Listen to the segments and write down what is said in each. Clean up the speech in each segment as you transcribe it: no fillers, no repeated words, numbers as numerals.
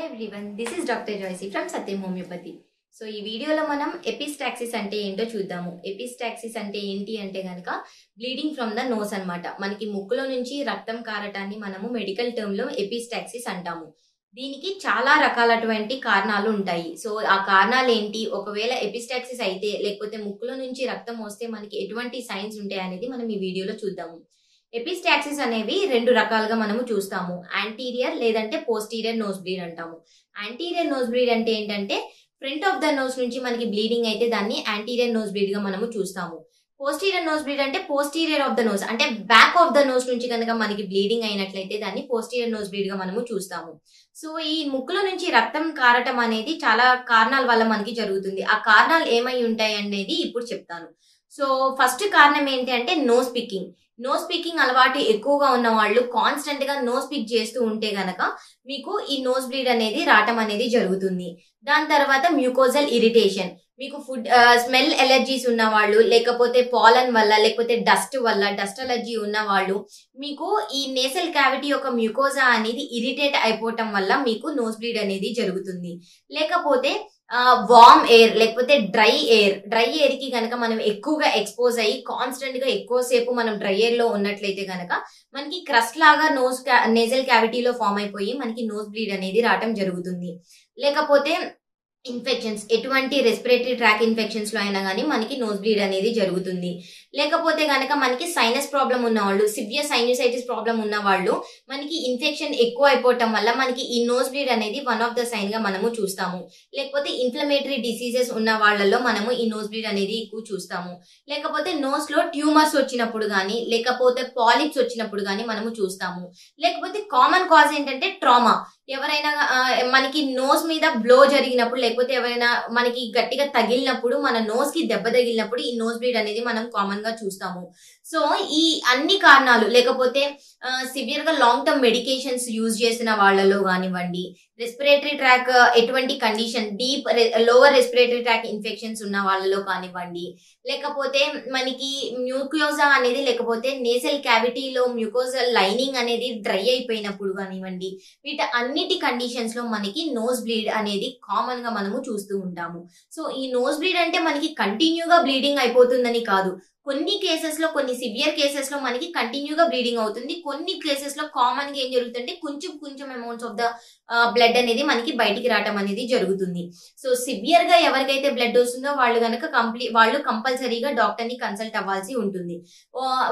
Everyone, this is doctor Joicy from Satyam homeopathy. So ఈ వీడియోలో మనం ఎపిస్టాక్సిస్ అంటే ఏంటో చూద్దాము. ఎపిస్టాక్సిస్ అంటే ఏంటి అంటే గనక బ్లీడింగ్ ఫ్రమ్ ద నోస్ అన్నమాట. మనకి ముక్కులో నుంచి రక్తం కారటాన్ని మనము మెడికల్ టర్మ్ లో ఎపిస్టాక్సిస్ అంటాము. దీనికి చాలా రకాలటువంటి కారణాలు ఉంటాయి. సో ఆ కారణాలు ఏంటి, ఒకవేళ ఎపిస్టాక్సిస్ అయితే లేకపోతే ముక్కులో నుంచి రక్తం వస్తే మనకి ఎటువంటి సైన్స్ ఉంటాయి అనేది మనం ఈ వీడియోలో చూద్దాము. ఎపిస్టాక్సిస్ అనేవి రెండు రకాలుగా మనము చూస్తాము. యాంటీరియర్ లేదంటే పోస్టీరియర్ నోస్ బ్లీడ్ అంటాము. యాంటీరియర్ నోస్ బ్లీడ్ అంటే ఏంటంటే ఫ్రంట్ ఆఫ్ ద నోస్ నుంచి మనకి బ్లీడింగ్ అయితే దాన్ని యాంటీరియర్ నోస్ బ్లీడ్ గా మనము చూస్తాము. పోస్టీరియర్ నోస్ బ్లీడ్ అంటే పోస్టీరియర్ ఆఫ్ ద నోస్ అంటే బ్యాక్ ఆఫ్ ద నోస్ నుంచి కనుక మనకి బ్లీడింగ్ అయినట్లయితే దాన్ని పోస్టీరియర్ నోస్ బ్లీడ్ గా మనము చూస్తాము. సో ఈ ముక్కులో నుంచి రక్తం కారటం అనేది చాలా కారణాల వల్ల మనకి జరుగుతుంది. ఆ కారణాలు ఏమై ఉంటాయి అనేది ఇప్పుడు చెప్తాను. సో ఫస్ట్ కారణం ఏంటి అంటే నోస్ పికింగ్. నోస్ పికింగ్ అలవాటు ఎక్కువగా ఉన్న వాళ్ళు కాన్స్టెంట్ గా నోస్ పిక్ చేస్తూ ఉంటే గనక మీకు ఈ నోస్ బ్లీడ్ అనేది రావటం అనేది జరుగుతుంది. దాని తర్వాత మ్యూకోజల్ ఇరిటేషన్, మీకు ఫుడ్ స్మెల్ ఎలర్జీస్ ఉన్న వాళ్ళు, లేకపోతే పాలన్ వల్ల, లేకపోతే డస్ట్ వల్ల, డస్ట్ ఎలర్జీ ఉన్న వాళ్ళు, మీకు ఈ నేసల్ క్యావిటీ యొక్క మ్యూకోజా అనేది ఇరిటేట్ అయిపోవటం వల్ల మీకు నోస్ బ్లీడ్ అనేది జరుగుతుంది. లేకపోతే వార్మ్ ఎయిర్ లేకపోతే డ్రై ఎయిర్ కి కనుక మనం ఎక్కువగా ఎక్స్పోజ్ అయ్యి కాన్స్టెంట్ గా ఎక్కువసేపు మనం డ్రై ఎయిర్ లో ఉన్నట్లయితే కనుక మనకి క్రస్ట్ లాగా నేజల్ క్యావిటీలో ఫామ్ అయిపోయి మనకి నోస్ బ్లీడ్ అనేది రావటం జరుగుతుంది. లేకపోతే ఇన్ఫెక్షన్స్, ఎటువంటి రెస్పిరేటరీ ట్రాక్ ఇన్ఫెక్షన్స్ లో అయినా కానీ మనకి నోస్ బ్లీడ్ అనేది జరుగుతుంది. లేకపోతే గనక మనకి సైనస్ ప్రాబ్లం ఉన్న వాళ్ళు, సివియర్ సైనసైటిస్ ప్రాబ్లం ఉన్న వాళ్ళు, మనకి ఇన్ఫెక్షన్ ఎక్కువ అయిపోవటం వల్ల మనకి ఈ నోస్ బ్లీడ్ అనేది వన్ ఆఫ్ ద సైన్ గా మనము చూస్తాము. లేకపోతే ఇన్ఫ్లమేటరీ డిసీజెస్ ఉన్న వాళ్ళలో మనము ఈ నోస్ బ్లీడ్ అనేది ఎక్కువ చూస్తాము. లేకపోతే నోస్ లో ట్యూమర్స్ వచ్చినప్పుడు కానీ, లేకపోతే పాలిప్స్ వచ్చినప్పుడు కానీ మనము చూస్తాము. లేకపోతే కామన్ కాజ్ ఏంటంటే ట్రామా. ఎవరైనా మనకి నోస్ మీద బ్లో జరిగినప్పుడు, లేకపోతే ఎవరైనా మనకి గట్టిగా తగిలినప్పుడు, మన నోస్ కి దెబ్బ తగిలినప్పుడు ఈ నోస్ బ్లీడ్ అనేది మనం కామన్ గా చూస్తాము. సో ఈ అన్ని కారణాలు, లేకపోతే సివియర్ గా లాంగ్ టర్మ్ మెడికేషన్స్ యూజ్ చేసిన వాళ్ళలో కానివ్వండి, రెస్పిరేటరీ ట్రాక్ ఎటువంటి condition deep lower respiratory tract infections ఉన్న వాళ్ళలో కానివ్వండి, లేకపోతే మనకి మ్యూకోజా అనేది, లేకపోతే నేసల్ క్యావిటీలో మ్యూకోజల్ లైనింగ్ అనేది డ్రై అయిపోయినప్పుడు కానివ్వండి, వీటి అన్నిటి కండిషన్స్ లో మనకి నోస్ బ్లీడ్ అనేది కామన్ గా మనము చూస్తూ ఉంటాము. సో ఈ నోస్ బ్లీడ్ అంటే మనకి కంటిన్యూగా బ్లీడింగ్ అయిపోతుందని కాదు. కొన్ని కేసెస్ లో, కొన్ని సివియర్ కేసెస్ లో మనకి కంటిన్యూగా బ్లీడింగ్ అవుతుంది. కొన్ని కేసెస్ లో కామన్ గా ఏం జరుగుతుందంటే కొంచెం అమౌంట్స్ ఆఫ్ ద బ్లడ్ అనేది మనకి బయటికి రావటం అనేది జరుగుతుంది. సో సివియర్ గా ఎవరికైతే బ్లడ్ వస్తుందో వాళ్ళు కంపల్సరీగా డాక్టర్ ని కన్సల్ట్ అవ్వాల్సి ఉంటుంది.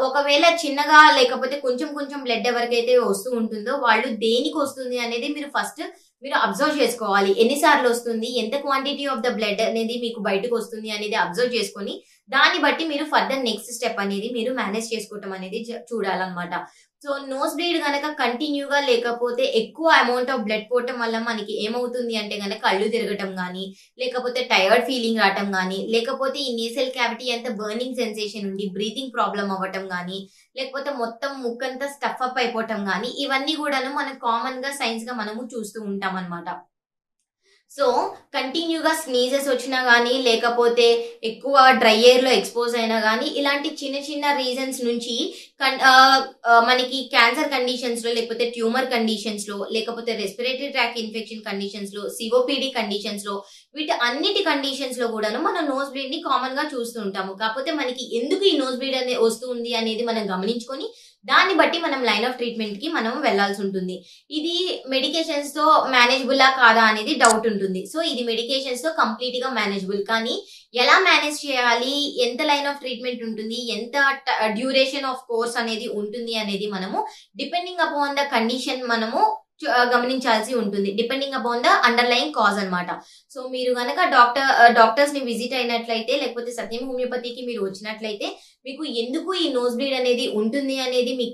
ఒకవేళ చిన్నగా లేకపోతే కొంచెం బ్లడ్ ఎవరికైతే వస్తూ ఉంటుందో వాళ్ళు దేనికి వస్తుంది అనేది మీరు అబ్జర్వ్ చేసుకోవాలి. ఎన్నిసార్లు వస్తుంది, ఎంత క్వాంటిటీ ఆఫ్ ద బ్లడ్ అనేది మీకు బయటకు వస్తుంది అనేది అబ్జర్వ్ చేసుకొని దాన్ని బట్టి మీరు ఫర్దర్ నెక్స్ట్ స్టెప్ అనేది మీరు మేనేజ్ చేసుకోవటం అనేది చూడాలన్నమాట. సో నోస్ బ్లీడ్ గనక కంటిన్యూగా లేకపోతే ఎక్కువ అమౌంట్ ఆఫ్ బ్లడ్ పోవటం వల్ల మనకి ఏమవుతుంది అంటే గనక కళ్ళు తిరగటం కానీ, లేకపోతే టైర్డ్ ఫీలింగ్ రావటం కానీ, లేకపోతే ఈ నేసల్ క్యావిటీ అంతా బర్నింగ్ సెన్సేషన్ ఉండి బ్రీతింగ్ ప్రాబ్లం అవ్వటం కానీ, లేకపోతే మొత్తం ముక్కంతా స్టఫ్ అప్ అయిపోవటం కానీ, ఇవన్నీ కూడాను మనం కామన్ గా సైన్స్ గా మనము చూస్తూ ఉంటాం అన్నమాట. సో కంటిన్యూగా స్నీజెస్ వచ్చినా కానీ, లేకపోతే ఎక్కువ డ్రై ఎయిర్ లో ఎక్స్పోజ్ అయినా కానీ, ఇలాంటి చిన్న రీజన్స్ నుంచి మనకి క్యాన్సర్ కండిషన్స్ లో, లేకపోతే ట్యూమర్ కండిషన్స్ లో, లేకపోతే రెస్పిరేటరీ ట్రాక్ ఇన్ఫెక్షన్ కండిషన్స్ లో, సిఓపిడి కండిషన్స్ లో, వీటి అన్నిటి కండిషన్స్ లో కూడాను మనం నోస్ బ్లీడ్ ని కామన్ గా చూస్తూ ఉంటాము. కాకపోతే మనకి ఎందుకు ఈ నోస్ బ్లీడ్ అనేది వస్తుంది అనేది మనం గమనించుకొని దాన్ని బట్టి మనం లైన్ ఆఫ్ ట్రీట్మెంట్ కి మనం వెళ్లాల్సి ఉంటుంది. ఇది మెడికేషన్స్ తో మేనేజబుల్ కాదా అనేది డౌట్ ఉంటుంది. సో ఇది మెడికేషన్స్ తో కంప్లీట్ గా మేనేజబుల్. కానీ ఎలా మేనేజ్ చేయాలి, ఎంత లైన్ ఆఫ్ ట్రీట్మెంట్ ఉంటుంది, ఎంత డ్యూరేషన్ ఆఫ్ కోర్స్ అనేది ఉంటుంది అనేది మనము డిపెండింగ్ అపాన్ ద కండిషన్ మనము గమనించాల్సి ఉంటుంది. Depending upon the underline cause అన్నమాట. సో మీరు గనక డాక్టర్స్ ని విజిట్ అయినట్లయితే, లేకపోతే సత్యం హోమియోపతికి మీరు వచ్చినట్లయితే, మీకు ఎందుకు ఈ నోస్ బ్లీడ్ అనేది ఉంటుంది అనేది మీ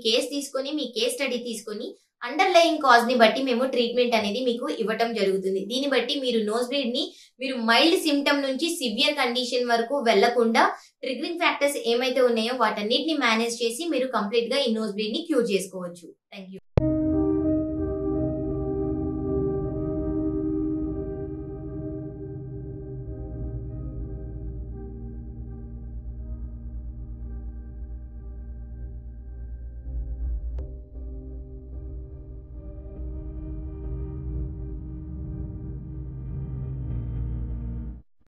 కేస్ స్టడీ తీసుకొని అండర్లైన్ కాజ్ ని బట్టి మేము ట్రీట్మెంట్ అనేది మీకు ఇవ్వటం జరుగుతుంది. దీన్ని బట్టి మీరు నోస్ బ్లీడ్ ని మీరు మైల్డ్ సిమ్టమ్ నుంచి సివియర్ కండిషన్ వరకు వెళ్లకుండా ట్రిగరింగ్ ఫ్యాక్టర్స్ ఏమైతే ఉన్నాయో వాటన్నిటిని మేనేజ్ చేసి మీరు కంప్లీట్ గా ఈ నోస్ బ్లీడ్ ని క్యూర్ చేసుకోవచ్చు. Thank you.